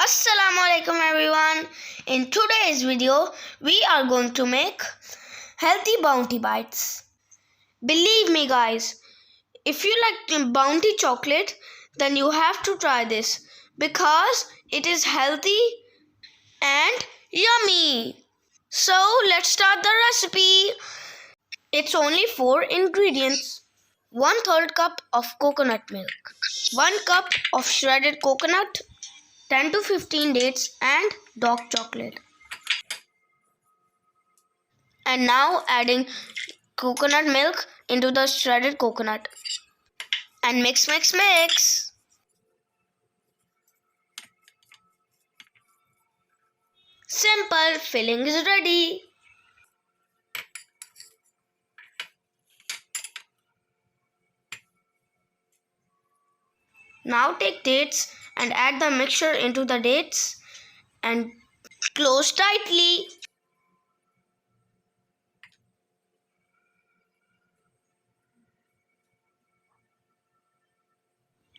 Assalamu alaikum everyone. In today's video, we are going to make healthy bounty bites. Believe me guys, if you like bounty chocolate, then you have to try this because it is healthy and yummy. So let's start the recipe. It's only 4 ingredients. 1/3 cup of coconut milk, 1 cup of shredded coconut, 10 to 15 dates and dark chocolate. And now adding coconut milk into the shredded coconut. And mix. Simple, filling is ready. Now take dates and add the mixture into the dates and close tightly.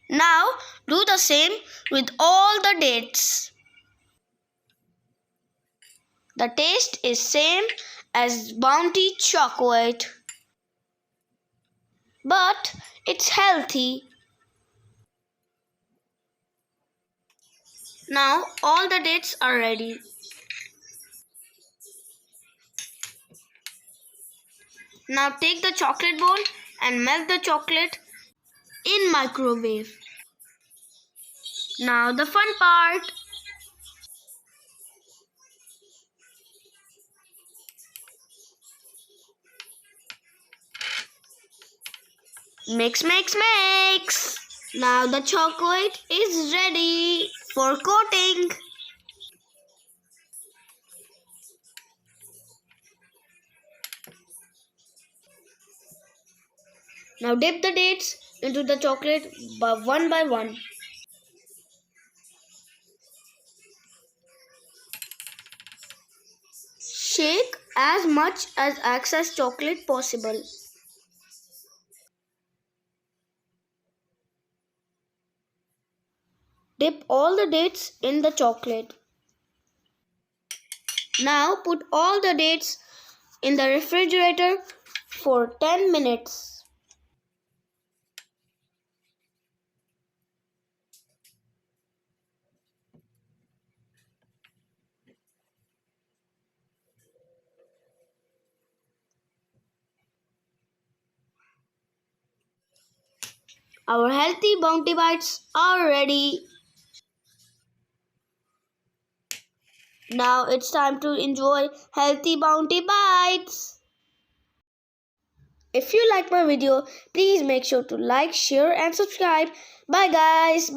Now do the same with all the dates. The taste is same as Bounty chocolate, but it's healthy. Now all the dates are ready. Now take the chocolate bowl and melt the chocolate in microwave. Now the fun part. Mix. Now the chocolate is ready for coating. Now dip the dates into the chocolate one by one. Shake as much as excess chocolate possible. Dip all the dates in the chocolate. Now put all the dates in the refrigerator for 10 minutes. Our healthy bounty bites are ready. Now it's time to enjoy healthy bounty bites. If you like my video, please make sure to like, share and subscribe. Bye guys.